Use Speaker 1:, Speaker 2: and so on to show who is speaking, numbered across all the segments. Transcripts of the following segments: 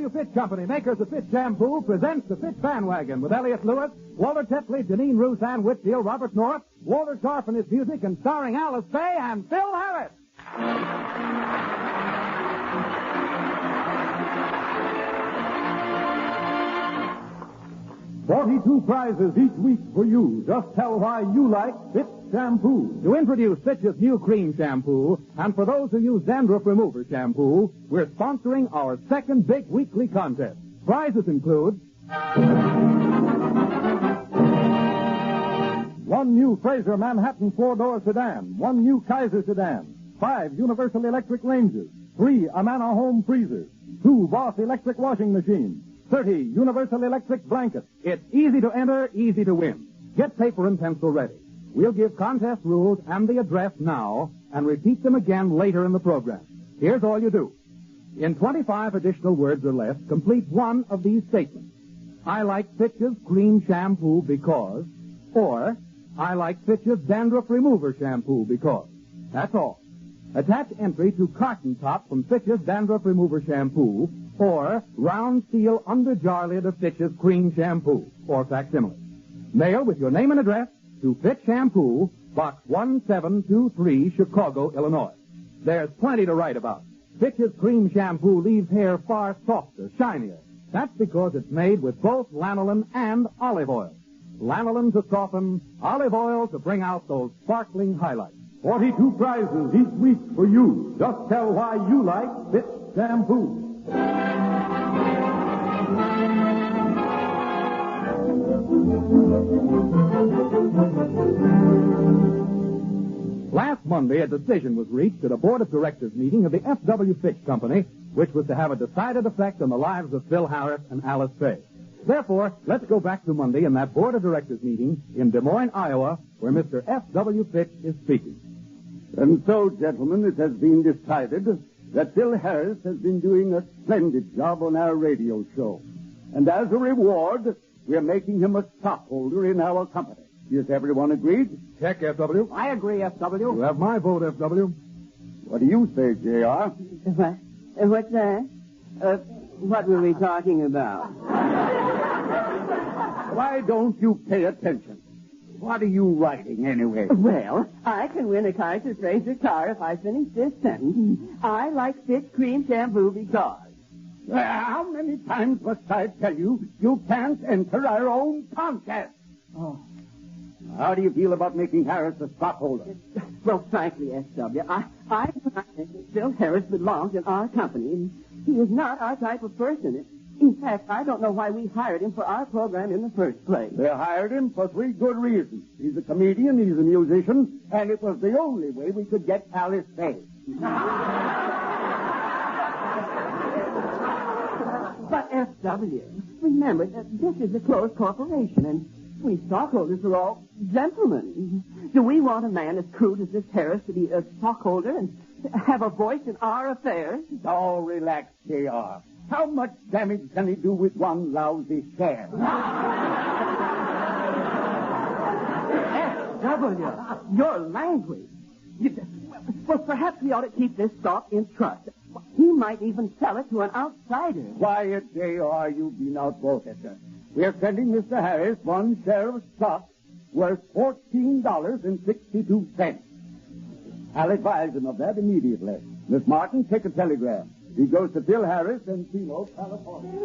Speaker 1: FW Fitch Company, makers of Fitch Shampoo, presents the Fitch Bandwagon with Elliot Lewis, Walter Tetley, Janine Roos, Ann Whitfield, Robert North, Walter Sharp and his music, and starring Alice Faye and Phil Harris. 42 prizes each week for you. Just tell why you like Fitch Shampoo. To introduce Fitch's new cream shampoo, and for those who use dandruff remover shampoo, we're sponsoring our second big weekly contest. Prizes include one new Fraser Manhattan four-door sedan, one new Kaiser sedan, 5 Universal Electric ranges, 3 Amana home freezers, 2 Boss electric washing machines, 30 Universal Electric blankets. It's easy to enter, easy to win. Get paper and pencil ready. We'll give contest rules and the address now and repeat them again later in the program. Here's all you do. In 25 additional words or less, complete one of these statements. I like Fitch's cream shampoo because, or I like Fitch's dandruff remover shampoo because. That's all. Attach entry to carton top from Fitch's dandruff remover shampoo or round seal under jar lid of Fitch's cream shampoo or facsimile. Mail with your name and address to Fitch Shampoo, Box 1723, Chicago, Illinois. There's plenty to write about. Fitch's cream shampoo leaves hair far softer, shinier. That's because it's made with both lanolin and olive oil. Lanolin to soften, olive oil to bring out those sparkling highlights. 42 prizes each week for you. Just tell why you like Fitch Shampoo. Last Monday, a decision was reached at a board of directors meeting of the FW Fitch Company, which was to have a decided effect on the lives of Phil Harris and Alice Faye. Therefore, let's go back to Monday in that board of directors meeting in Des Moines, Iowa, where Mr. F.W. Fitch is speaking.
Speaker 2: And so, gentlemen, it has been decided that Phil Harris has been doing a splendid job on our radio show. And as a reward, we're making him a stockholder in our company. Is everyone agreed?
Speaker 1: Check, F.W.
Speaker 3: I agree, F.W.
Speaker 1: You have my vote, F.W.
Speaker 2: What do you say, J.R.?
Speaker 3: What's that? What were we talking about?
Speaker 2: Why don't you pay attention? What are you writing, anyway?
Speaker 3: Well, I can win a Kaiser Fraser car if I finish this sentence. I like Fitch cream shampoo because.
Speaker 2: How many times must I tell you you can't enter our own contest?
Speaker 3: Oh.
Speaker 2: How do you feel about making Harris a stockholder?
Speaker 3: Well, frankly, S.W., I think that Phil Harris belongs in our company. He is not our type of person. In fact, I don't know why we hired him for our program in the first place.
Speaker 2: They hired him for 3 good reasons. He's a comedian, he's a musician, and it was the only way we could get Alice Faye.
Speaker 3: But, F.W., remember that this is a closed corporation, and we stockholders are all gentlemen. Do we want a man as crude as this Harris to be a stockholder and have a voice in our affairs?
Speaker 2: Oh, relax, J.R. How much damage can he do with one lousy share?
Speaker 3: S.W., your language. Well, perhaps we ought to keep this stock in trust. He might even sell it to an outsider.
Speaker 2: Quiet, J.R., you've been outvoted. We're sending Mr. Harris 1 share of stock worth $14.62. I'll advise him of that immediately. Miss Martin, take a telegram. He goes to Phil Harris in Chino, California.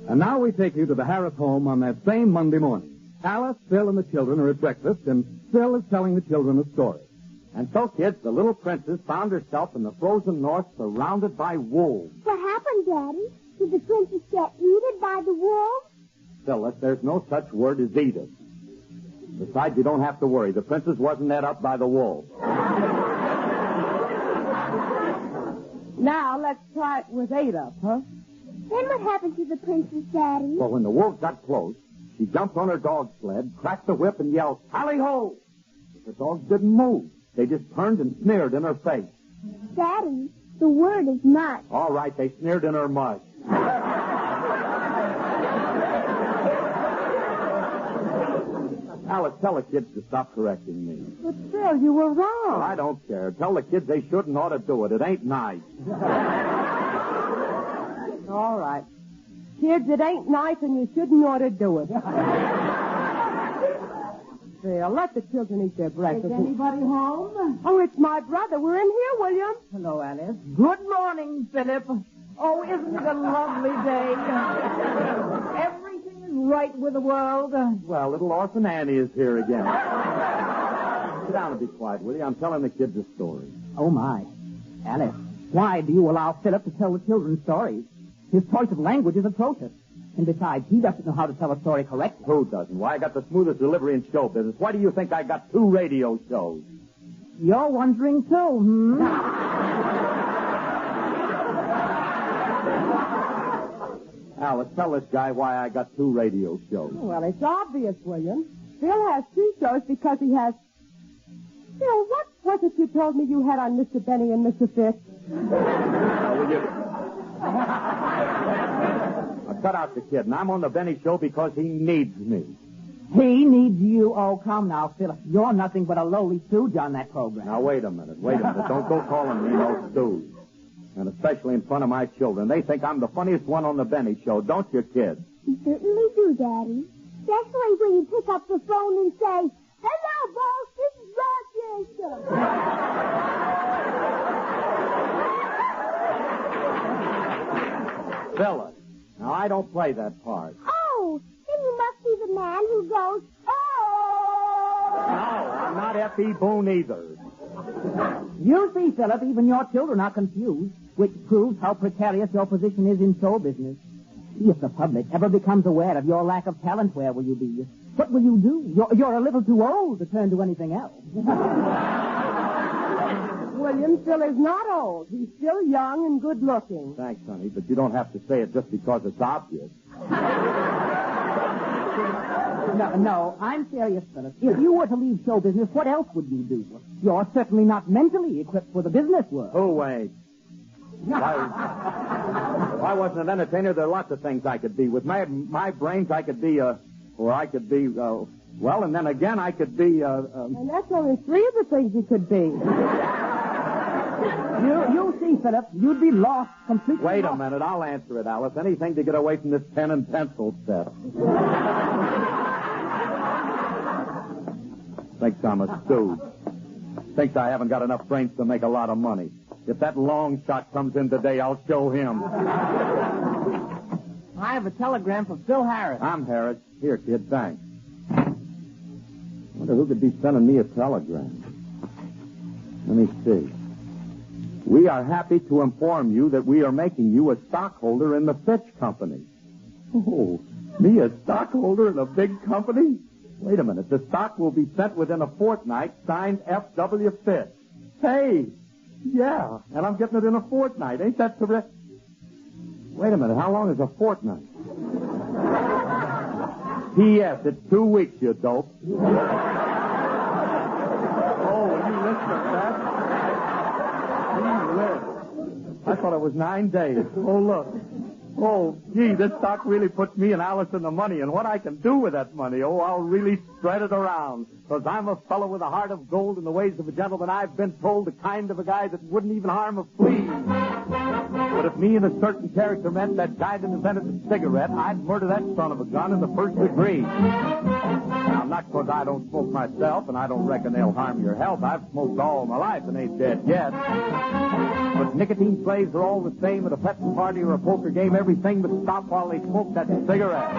Speaker 1: And now we take you to the Harris home on that same Monday morning. Alice, Phil, and the children are at breakfast, and Phil is telling the children a story.
Speaker 4: And so, kids, the little princess found herself in the frozen north surrounded by wolves.
Speaker 5: What happened, Daddy? Did the princess get eaten by the wolves?
Speaker 4: Phyllis, there's no such word as Edith. Besides, you don't have to worry. The princess wasn't ate up by the wolves.
Speaker 3: Now, let's try it with 8 up, huh?
Speaker 5: Then what happened to the princess, Daddy?
Speaker 4: Well, when the wolves got close, she jumped on her dog sled, cracked the whip, and yelled, "Tally-ho!" But the dogs didn't move. They just turned and sneered in her face.
Speaker 5: Daddy, the word is much.
Speaker 4: All right, they sneered in her mud.
Speaker 2: Now,
Speaker 4: Alice, tell the kids to stop correcting me.
Speaker 3: But, Phil, you were wrong.
Speaker 4: Well, I don't care. Tell the kids they shouldn't ought to do it. It ain't nice.
Speaker 3: All right. Kids, it ain't nice and you shouldn't ought to do it. Phil, let the children eat their breakfast.
Speaker 6: Is anybody home?
Speaker 3: Oh, it's my brother. We're in here, William.
Speaker 6: Hello, Alice. Good morning, Philip. Oh, isn't it a lovely day? Everything is right with the world.
Speaker 4: Well, little orphan Annie is here again. Sit down and be quiet, will you? I'm telling the kids a story.
Speaker 6: Oh, my. Alice, why do you allow Philip to tell the children stories? His choice of language is atrocious. And besides, he doesn't know how to tell a story correctly.
Speaker 4: Who doesn't? Why, I got the smoothest delivery in show business. Why do you think I got 2 radio shows?
Speaker 6: You're wondering, too,
Speaker 4: Alice, tell this guy why I got 2 radio shows.
Speaker 3: Well, it's obvious, William. Phil has 2 shows because he has... Phil, what was it you told me you had on Mr. Benny and Mr. Fitch?
Speaker 4: Will you... Now, cut out the kid, and I'm on the Benny show because he needs me.
Speaker 6: He needs you. Oh, come now, Philip. You're nothing but a lowly stooge on that program.
Speaker 4: Now, wait a minute. Don't go calling me no stooge. And especially in front of my children. They think I'm the funniest one on the Benny show, don't you, kid?
Speaker 5: You certainly do, Daddy. Especially when you pick up the phone and say, "Hello, boss, this is Rochester."
Speaker 4: Phyllis. Now, I don't play that part.
Speaker 5: Oh, then you must be the man who goes, "Oh."
Speaker 4: No, I'm not F.E. Boone either.
Speaker 6: You see, Philip, even your children are confused, which proves how precarious your position is in show business. If the public ever becomes aware of your lack of talent, where will you be? What will you do? You're a little too old to turn to anything else.
Speaker 3: William, Phil is not old. He's still young and good-looking.
Speaker 4: Thanks, honey, but you don't have to say it just because it's obvious.
Speaker 6: No, I'm serious, Philip. If you were to leave show business, what else would you do? You're certainly not mentally equipped for the business world.
Speaker 4: Who ain't? If I wasn't an entertainer, there are lots of things I could be. With my brains, I could be, and then again, I could be,
Speaker 3: And that's only 3 of the things you could be.
Speaker 6: You see, Philip, you'd be lost completely.
Speaker 4: Wait a minute, I'll answer it, Alice. Anything to get away from this pen and pencil set. Thinks I'm a stooge. Thinks I haven't got enough brains to make a lot of money. If that long shot comes in today, I'll show him.
Speaker 6: I have a telegram for Phil Harris.
Speaker 4: I'm Harris. Here, kid, thanks. Wonder who could be sending me a telegram. Let me see. We are happy to inform you that we are making you a stockholder in the Fitch Company. Oh, me a stockholder in a big company? Wait a minute. The stock will be sent within a fortnight, signed F.W. Fitch. Hey, yeah, and I'm getting it in a fortnight. Ain't that correct? Wait a minute. How long is a fortnight? P.S. It's 2 weeks, you dope. Oh, will you listen to that? I thought it was 9 days. Oh, look. Oh, gee, this stock really puts me and Alice in the money, and what I can do with that money, oh, I'll really spread it around. Because I'm a fellow with a heart of gold and the ways of a gentleman. I've been told the kind of a guy that wouldn't even harm a flea. But if me and a certain character meant that guy that invented the cigarette, I'd murder that son of a gun in the first degree. Now, not because I don't smoke myself, and I don't reckon they'll harm your health. I've smoked all my life and ain't dead yet. But nicotine slaves are all the same at a petting party or a poker game. Everything but stop while they smoke that cigarette.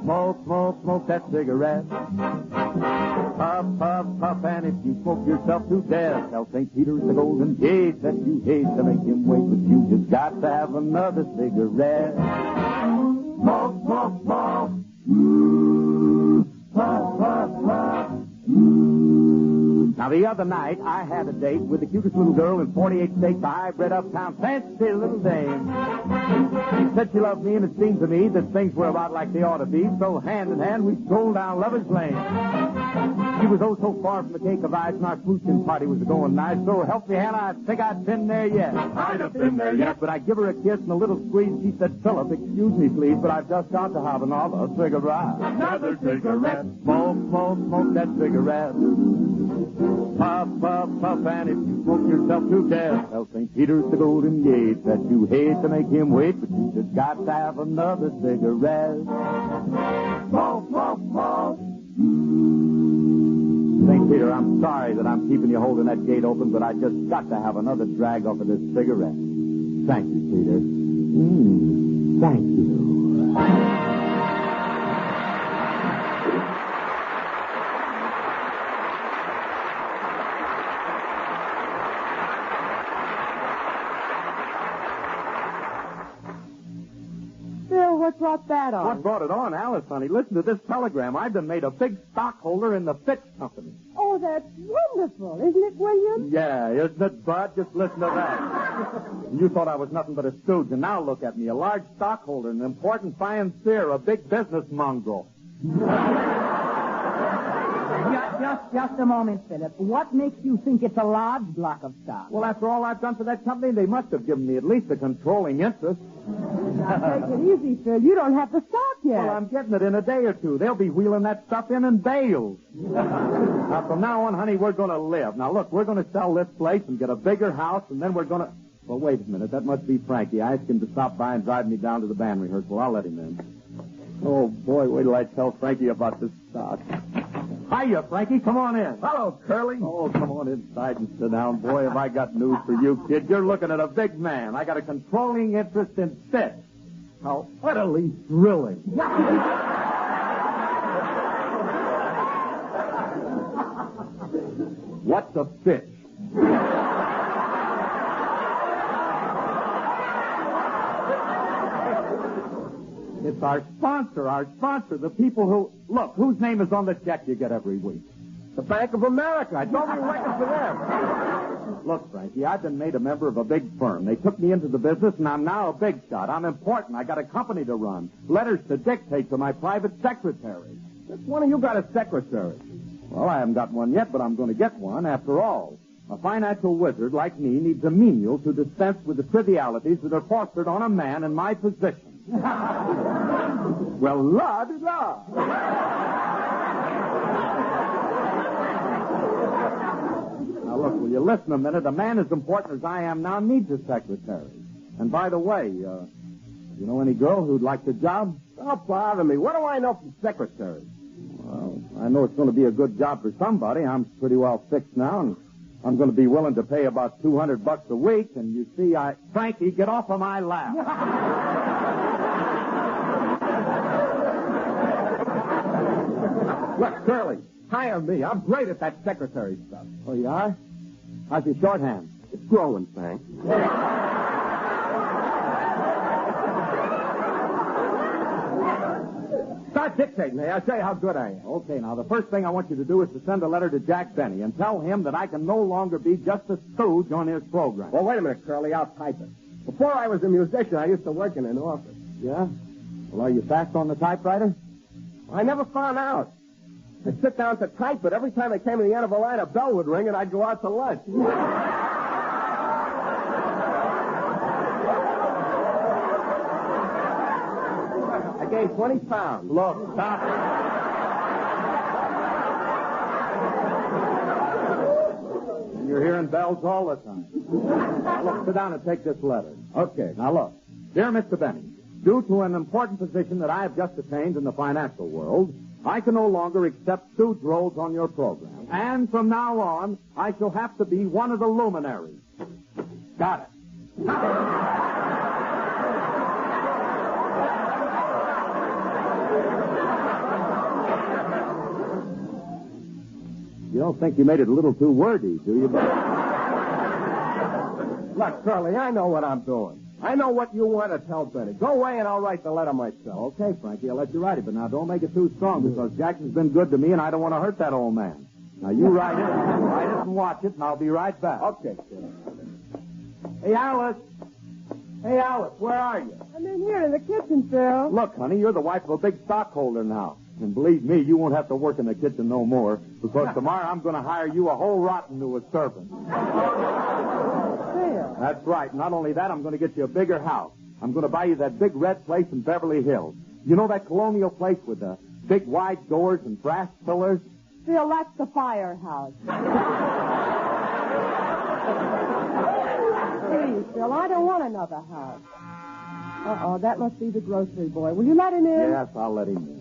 Speaker 4: Smoke, smoke, smoke that cigarette. Puff, puff, puff, and if you smoke yourself to death, tell St. Peter's the Golden Gate that you hate to make him wait, but you just got to have another cigarette. Smoke, smoke, smoke. Puff, puff, puff. Now, the other night, I had a date with the cutest little girl in 48 states, a high-bred uptown, fancy little dame. She said she loved me, and it seemed to me that things were about like they ought to be, so hand in hand, we strolled down Lover's Lane. She was oh so far from the cake of ice, and our smooching party was going nice. So help me, Hannah, I think I'd been there yet.
Speaker 7: I'd have been there yet.
Speaker 4: But I give her a kiss and a little squeeze. She said, Philip, excuse me, please, but I've just got to have another cigarette.
Speaker 7: Another cigarette.
Speaker 4: Smoke, smoke, smoke that cigarette. Puff, puff, puff, and if you smoke yourself to death, tell St. Peter's the Golden Gate that you hate to make him wait, but you just got to have another cigarette. Smoke, smoke, smoke. St. Peter, I'm sorry that I'm keeping you holding that gate open, but I just got to have another drag off of this cigarette. Thank you, Peter. Thank you.
Speaker 3: Phil, what brought that on?
Speaker 4: What brought it on, Alice, honey? Listen to this telegram. I've been made a big stockholder in the Fitch company.
Speaker 5: Oh, that's wonderful, isn't it, William?
Speaker 4: Yeah, isn't it, Bud? Just listen to that. You thought I was nothing but a stooge, and now look at me, a large stockholder, an important financier, a big business mongrel.
Speaker 6: Just a moment, Philip. What makes you think it's a large block of stock?
Speaker 4: Well, after all I've done for that company, they must have given me at least a controlling interest.
Speaker 3: Now, take it easy, Phil. You don't have the stock yet.
Speaker 4: Well, I'm getting it in a day or two. They'll be wheeling that stuff in bales. Now, from now on, honey, we're going to live. Now, look, we're going to sell this place and get a bigger house, and then we're going to... Well, wait a minute. That must be Frankie. I asked him to stop by and drive me down to the band rehearsal. I'll let him in. Oh, boy, wait till I tell Frankie about this stock. Hiya, Frankie. Come on in.
Speaker 2: Hello, Curly.
Speaker 4: Oh, come on inside and sit down. Boy, have I got news for you, kid. You're looking at a big man. I got a controlling interest in Fitch. How utterly thrilling. What's a Fitch? It's our sponsor, the people who... Look, whose name is on the check you get every week?
Speaker 2: The Bank of America. I told you to working for them.
Speaker 4: Look, Frankie, I've been made a member of a big firm. They took me into the business, and I'm now a big shot. I'm important. I got a company to run. Letters to dictate to my private secretary.
Speaker 2: Which one of you got a secretary?
Speaker 4: Well, I haven't got one yet, but I'm going to get one after all. A financial wizard like me needs a menial to dispense with the trivialities that are fostered on a man in my position.
Speaker 2: Well, la-di-da.
Speaker 4: Now, look, will you listen a minute? A man as important as I am now needs a secretary. And by the way, you know any girl who'd like the job?
Speaker 2: Don't bother me. What do I know from secretaries?
Speaker 4: Well, I know it's going to be a good job for somebody. I'm pretty well fixed now, and I'm going to be willing to pay about $200 a week. And you see, Frankie, get off of my lap.
Speaker 2: Look, Curly, hire me. I'm great at that secretary stuff.
Speaker 4: Oh, you are? How's your shorthand?
Speaker 2: It's growing, thanks. Start dictating, eh? I'll show you how good I am.
Speaker 4: Okay, now, the first thing I want you to do is to send a letter to Jack Benny and tell him that I can no longer be just a stooge on his program.
Speaker 2: Well, wait a minute, Curly. I'll type it. Before I was a musician, I used to work in an office.
Speaker 4: Yeah? Well, are you fast on the typewriter?
Speaker 2: I never found out. I'd sit down to type, but every time I came to the end of a line, a bell would ring, and I'd go out to lunch. I gained 20 pounds.
Speaker 4: Look, stop it. You're hearing bells all the time. Now, look, sit down and take this letter.
Speaker 2: Okay.
Speaker 4: Now, look. Dear Mr. Benny, due to an important position that I have just attained in the financial world, I can no longer accept stooge roles on your program. And from now on, I shall have to be one of the luminaries. Got it. You don't think you made it a little too wordy, do you?
Speaker 2: Look, Curly, I know what I'm doing. I know what you want to tell Benny. Go away and I'll write the letter myself.
Speaker 4: Okay, Frankie, I'll let you write it, but now don't make it too strong because Jackson's been good to me and I don't want to hurt that old man. Now, you write it and watch it, and I'll be right back.
Speaker 2: Okay,
Speaker 4: Hey, Alice. Hey, Alice, where are you?
Speaker 3: I'm in here in the kitchen, Phil.
Speaker 4: Look, honey, you're the wife of a big stockholder now. And believe me, you won't have to work in the kitchen no more, because tomorrow I'm going to hire you a whole rotten new servant.
Speaker 3: Phil.
Speaker 4: That's right. Not only that, I'm going to get you a bigger house. I'm going to buy you that big red place in Beverly Hills. You know that colonial place with the big wide doors and brass pillars?
Speaker 3: Phil, that's the firehouse. Please, Phil, I don't want another house. Uh-oh, that must be the grocery boy. Will you let him in?
Speaker 4: Yes, I'll let him in.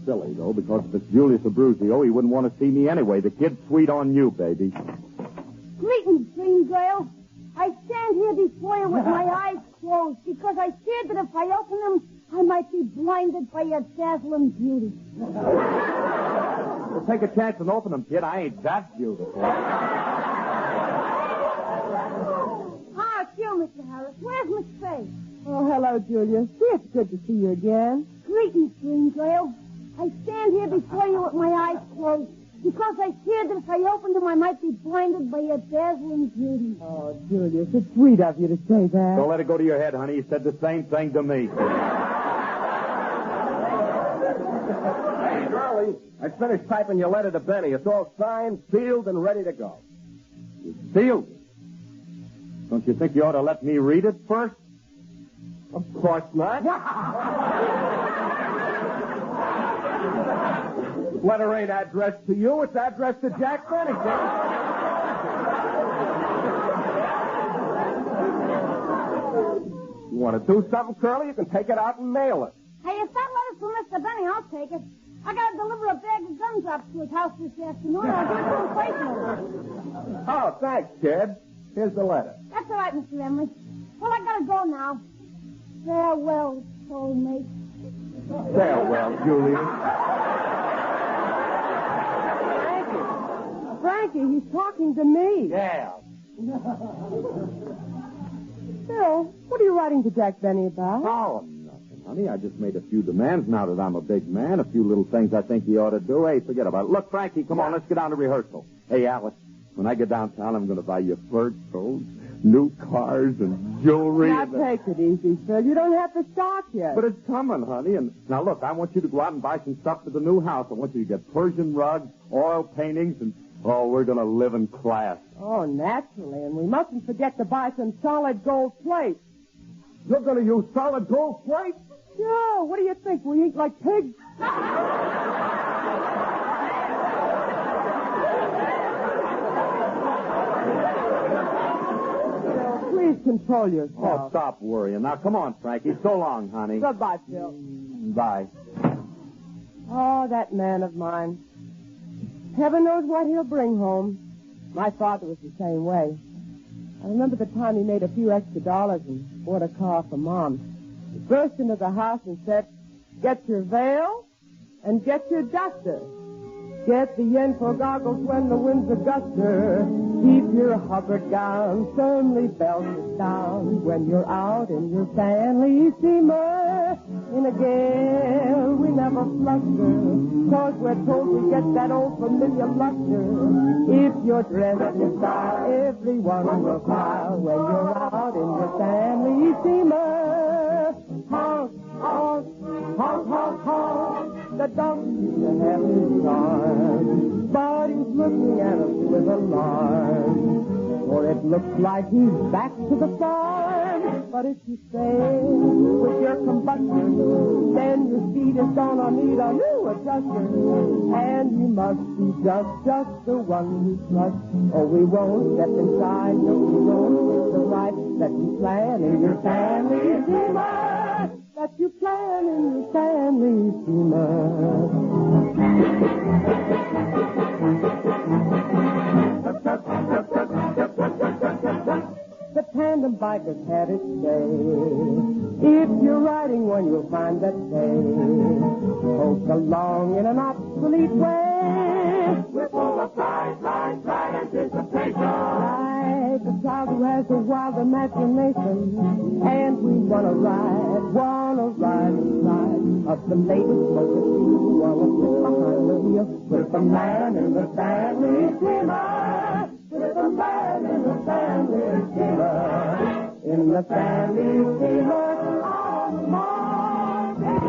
Speaker 4: Silly, though, because if it's Julius Abruzio, he wouldn't want to see me anyway. The kid's sweet on you, baby.
Speaker 5: Greetings, dream girl. I stand here before you with my eyes closed because I feared that if I open them, I might be blinded by your dazzling beauty.
Speaker 4: Well, take a chance and open them, kid. I ain't that beautiful.
Speaker 5: Ah, it's you, Mr. Harris. Where's Miss Faye?
Speaker 3: Oh, hello, Julius. It's good to see you again.
Speaker 5: Greetings, dream girl. I stand here before you with my eyes closed because I feared that if I opened them, I might be blinded by your dazzling beauty.
Speaker 3: Oh, Julius, it's sweet of you to say that.
Speaker 4: Don't let it go to your head, honey. You said the same thing to me.
Speaker 8: Hey, Charlie, I finished typing your letter to Benny. It's all signed, sealed, and ready to go.
Speaker 4: Sealed. Don't you think you ought to let me read it first?
Speaker 8: Of course not. Letter ain't addressed to you. It's addressed to Jack Benny. You want to do something, Curly? You can take it out and mail it.
Speaker 5: Hey, if that letter's for Mr. Benny, I'll take it. I gotta deliver a bag of gumdrops to his house this afternoon. I'll give it to him personally.
Speaker 8: Oh, thanks, kid. Here's the letter.
Speaker 5: That's all right, Mr. Emily. Well, I gotta go now. Farewell, soulmate.
Speaker 8: Farewell, Julius.
Speaker 3: Frankie, he's talking to me.
Speaker 4: Yeah.
Speaker 3: Phil, what are you writing to Jack Benny about?
Speaker 4: Oh, nothing, honey. I just made a few demands now that I'm a big man. A few little things I think he ought to do. Hey, forget about it. Look, Frankie, come on. Let's get down to rehearsal. Hey, Alice, when I get downtown, I'm going to buy you fur coats, new cars, and jewelry.
Speaker 3: Now, take it easy, Phil. You don't have to start yet.
Speaker 4: But it's coming, honey. And now, look, I want you to go out and buy some stuff for the new house. I want you to get Persian rugs, oil paintings, and, oh, we're going to live in class.
Speaker 3: Oh, naturally. And we mustn't forget to buy some solid gold plate.
Speaker 8: You're going to use solid gold plate?
Speaker 3: Sure. What do you think? We eat like pigs? Please control yourself.
Speaker 4: Oh, stop worrying. Now, come on, Frankie. So long, honey.
Speaker 3: Goodbye, Phil.
Speaker 4: Bye.
Speaker 3: Oh, that man of mine. Heaven knows what he'll bring home. My father was the same way. I remember the time he made a few extra dollars and bought a car for Mom. He burst into the house and said, "Get your veil and get your duster. Get the yen for goggles when the wind's a guster. Keep your Hubbard gown firmly belted down when you're out in your Stanley steamer. In a gale we never fluster, 'cause we're told we get that old familiar luster. If you're dressed in style, everyone will smile when you're out in your Stanley steamer. Honk, honk, honk, honk, honk. The donkey's a happy charm, but he's looking at us with alarm. For it looks like he's back to the farm. But if you stay with your combustion, then your speed is gonna need a new adjuster. And you must be just the one you trust, or we won't step inside. No, we won't take the ride that you plan in your family steamer. That you plan in your family steamer. The tandem bikers had its day. If you're riding one, you'll find that they poke along in an obsolete way. We're full of pride, anticipation. Right, the child who has a wild imagination. And we wanna ride inside of the latest motor scene. Wanna sit behind the wheel with the man in the family steamer. With the man in the family steamer. In the family steamer on the morning.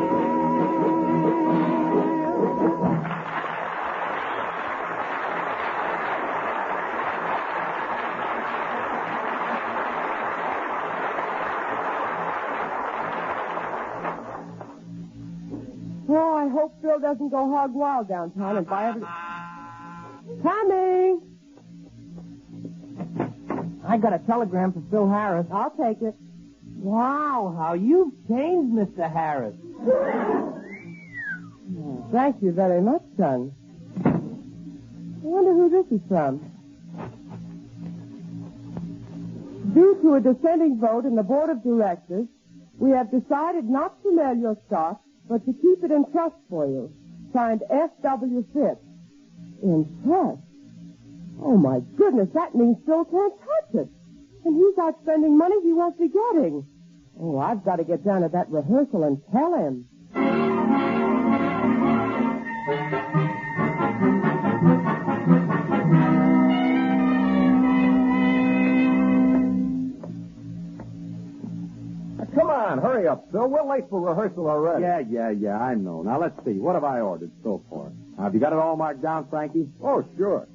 Speaker 3: hope Phil doesn't go hog wild downtown and buy everything. Coming!
Speaker 6: I got a telegram for Phil Harris.
Speaker 3: I'll take it.
Speaker 6: Wow, how you've changed, Mr. Harris.
Speaker 3: Thank you very much, son. I wonder who this is from. Due to a dissenting vote in the board of directors, we have decided not to mail your stock, but to keep it in trust for you. Signed F.W. Fitch. In trust? Oh, my goodness, that means Phil can't touch it. And he's out spending money he won't be getting. Oh, I've got to get down to that rehearsal and tell him.
Speaker 8: Come on, hurry up, Phil. We're late for rehearsal already.
Speaker 4: Yeah, I know. Now, let's see. What have I ordered so far? Have you got it all marked down, Frankie?
Speaker 8: Oh, sure.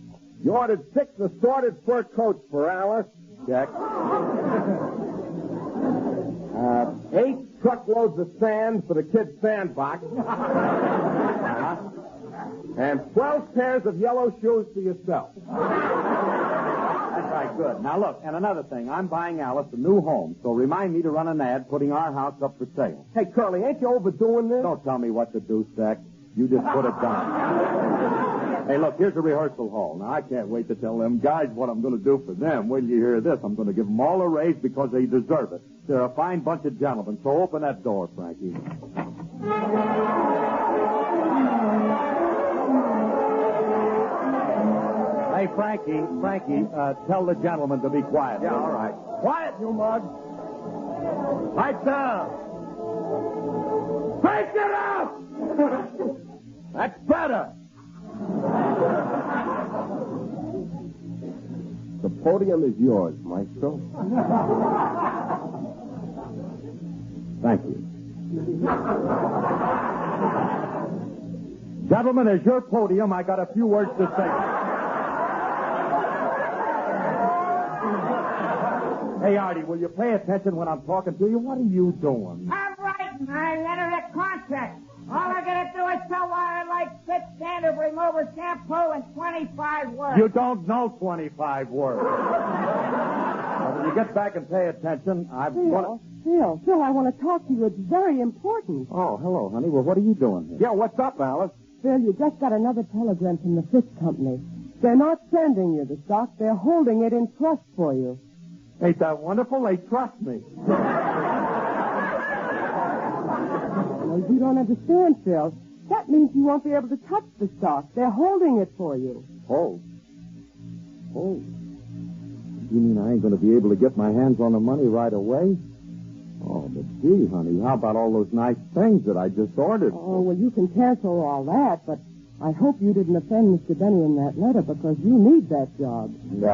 Speaker 8: You ordered 6 assorted fur coats for Alice.
Speaker 4: Check.
Speaker 8: 8 truckloads of sand for the kid's sandbox. And 12 pairs of yellow shoes for yourself.
Speaker 4: That's right, good. Now, look, and another thing. I'm buying Alice a new home, so remind me to run an ad putting our house up for sale.
Speaker 8: Hey, Curly, ain't you overdoing this?
Speaker 4: Don't tell me what to do, Stack. You just put it down. Hey, look, here's a rehearsal hall. Now, I can't wait to tell them guys what I'm going to do for them. Wait till you hear this. I'm going to give them all a raise because they deserve it. They're a fine bunch of gentlemen, so open that door, Frankie. Hey, Frankie, tell the gentlemen to be quiet.
Speaker 8: Yeah, all right. Quiet, you mug. Lights down. Break it up! That's better. The podium is yours, Maestro.
Speaker 4: Thank you. Gentlemen, as your podium, I got a few words to say. Hey, Artie, will you pay attention when I'm talking to you? What are you doing?
Speaker 9: I'm writing my letter of contract. All I gotta do is tell why I like Fitch standard remover shampoo in 25 words.
Speaker 4: You don't know 25 words. Now, when you get back and pay attention,
Speaker 3: Phil, I want to talk to you. It's very important.
Speaker 4: Oh, hello, honey. Well, what are you doing here?
Speaker 8: Yeah, what's up, Alice?
Speaker 3: Phil, you just got another telegram from the Fitch Company. They're not sending you the stock. They're holding it in trust for you.
Speaker 4: Ain't that wonderful? They trust me.
Speaker 3: No, you don't understand, Phil. That means you won't be able to touch the stock. They're holding it for you.
Speaker 4: Oh. You mean I ain't going to be able to get my hands on the money right away? Oh, but gee, honey, how about all those nice things that I just ordered?
Speaker 3: Oh, well, you can cancel all that, but I hope you didn't offend Mr. Benny in that letter because you need that job.
Speaker 4: No.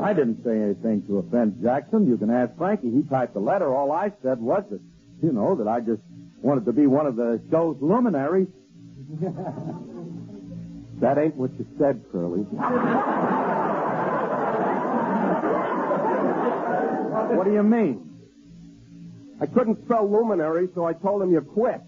Speaker 4: I didn't say anything to offend Jackson. You can ask Frankie. He typed the letter. All I said was that, that I just wanted to be one of the show's luminaries. That ain't what you said, Curly. What do you mean?
Speaker 8: I couldn't spell luminary, so I told him you quit.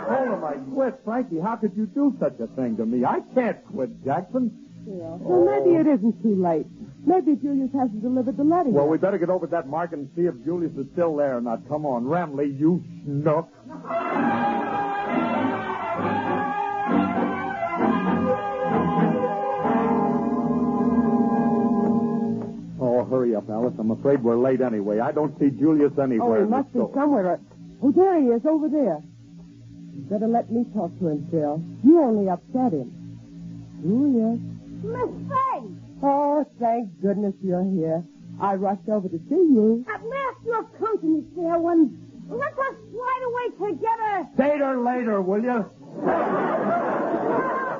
Speaker 4: Told him I quit. Frankie, how could you do such a thing to me? I can't quit, Jackson.
Speaker 3: Yeah. Well, maybe it isn't too late. Maybe Julius hasn't delivered the letter
Speaker 4: Well,
Speaker 3: yet.
Speaker 4: we better get over that market and see if Julius is still there or not. Come on, Remley, you schnook. Oh, hurry up, Alice. I'm afraid we're late anyway. I don't see Julius anywhere.
Speaker 3: Oh, he must be somewhere. Oh, there he is, over there. You better let me talk to him, Phil. You only upset him. Julius.
Speaker 5: Miss Faye!
Speaker 3: Oh, thank goodness you're here. I rushed over to see you.
Speaker 5: At last you've come to me, fair one. Let us slide away together.
Speaker 4: Date her later, will you?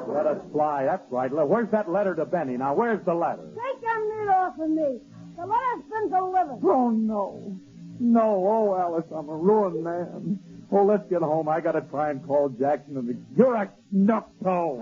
Speaker 4: Let us fly. That's right. Where's that letter to Benny? Now, where's the letter?
Speaker 5: Take your meat off of me. The letter's been delivered.
Speaker 4: Oh, no. No. Oh, Alice, I'm a ruined man. Oh, let's get home. I got to try and call Jackson. And you're a snuck-toe.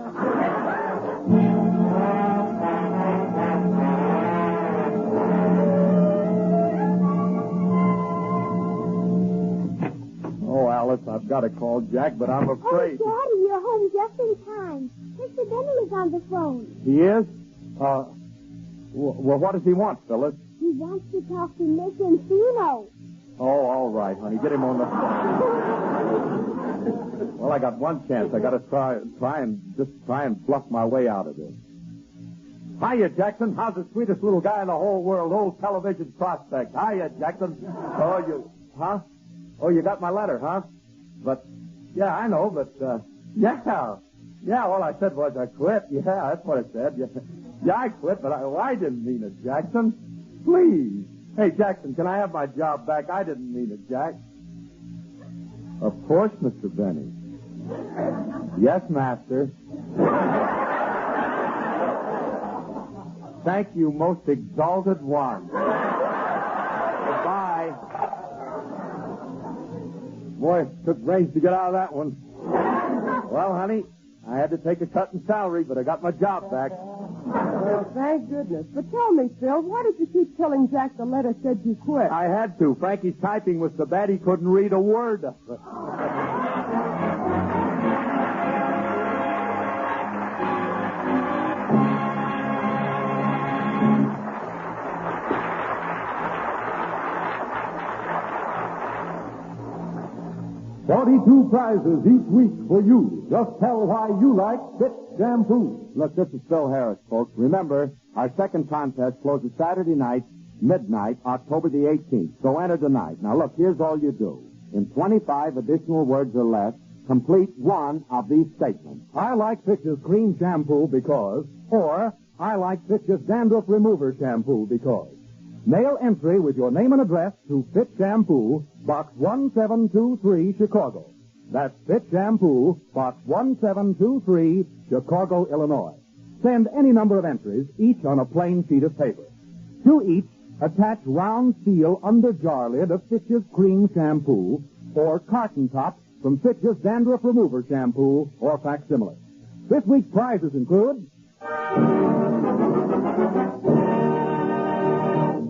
Speaker 4: Alice, I've got to call Jack, but I'm afraid.
Speaker 5: Oh, Daddy, you're home just in time. Mr. Benny is on the phone.
Speaker 4: He is? Well, what does he want, Phyllis?
Speaker 5: He wants to talk to Miss Encino.
Speaker 4: Oh, all right, honey. Get him on the phone. Well, I got one chance. I got to try and bluff my way out of this. Hiya, Jackson. How's the sweetest little guy in the whole world? Old television prospect. Hiya, Jackson. Huh? Oh, you got my letter, huh? But, yeah, I know, but, yeah. Yeah, all I said was I quit. Yeah, that's what I said. Yeah, I quit, but I didn't mean it, Jackson. Please. Hey, Jackson, can I have my job back? I didn't mean it, Jack. Of course, Mr. Benny. Yes, master. Thank you, most exalted one. Goodbye. Boy, it took brains to get out of that one. Well, honey, I had to take a cut in salary, but I got my job back.
Speaker 3: Well, thank goodness. But tell me, Phil, why did you keep telling Jack the letter said you quit?
Speaker 4: I had to. Frankie's typing was so bad he couldn't read a word of it.
Speaker 1: 42 prizes each week for you. Just tell why you like Fitch shampoo.
Speaker 2: Look, this is Phil Harris, folks. Remember, our second contest closes Saturday night, midnight, October the 18th. So enter tonight. Now, look, here's all you do. In 25 additional words or less, complete one of these statements.
Speaker 1: I like Fitch's cream shampoo because, or I like Fitch's dandruff remover shampoo because. Mail entry with your name and address to Fitch Shampoo, Box 1723, Chicago. That's Fitch Shampoo, Box 1723, Chicago, Illinois. Send any number of entries, each on a plain sheet of paper. To each, attach round seal under jar lid of Fitch's cream shampoo or carton top from Fitch's dandruff remover shampoo or facsimile. This week's prizes include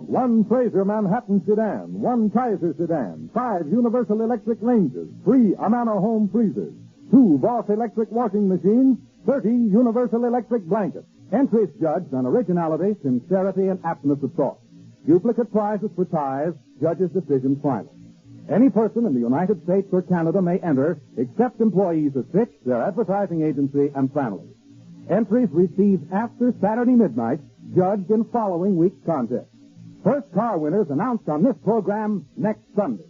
Speaker 1: one Fraser Manhattan sedan, one Kaiser sedan, 5 Universal Electric ranges, 3 Amana home freezers, 2 Boss electric washing machines, 30 Universal Electric blankets. Entries judged on originality, sincerity, and aptness of thought. Duplicate prizes for ties, judges' decisions final. Any person in the United States or Canada may enter, except employees of Fitch, their advertising agency, and families. Entries received after Saturday midnight, judged in following week's contest. First car winners announced on this program next Sunday.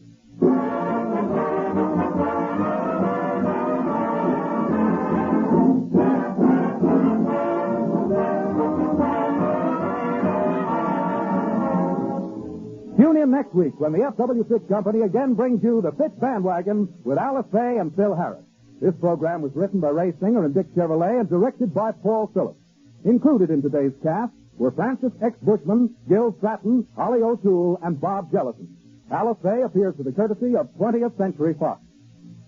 Speaker 1: Tune in next week when the F.W. Fitch Company again brings you the Fitch Bandwagon with Alice Faye and Phil Harris. This program was written by Ray Singer and Dick Chevrolet and directed by Paul Phillips. Included in today's cast were Francis X. Bushman, Gil Stratton, Ollie O'Toole, and Bob Jellison. Alice Faye appears with the courtesy of 20th Century Fox.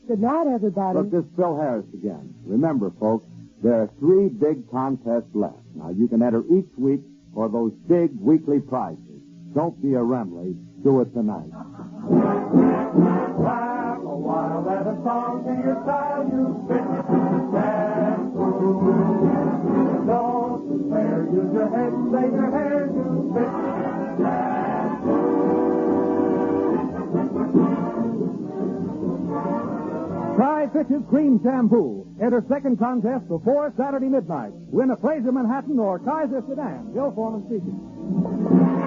Speaker 3: Good night, everybody.
Speaker 2: Look, this is Phil Harris again. Remember, folks, there are 3 big contests left. Now, you can enter each week for those big weekly prizes. Don't be a Remley. Do it tonight.
Speaker 7: Laugh a while, let a song to your style, you Fitch shampoo. Don't despair, use your head, save your hair, you Fitch shampoo.
Speaker 1: Try Fitch's cream shampoo. Enter second contest before Saturday midnight. Win a Fraser Manhattan or Kaiser sedan. Bill Foreman speaking.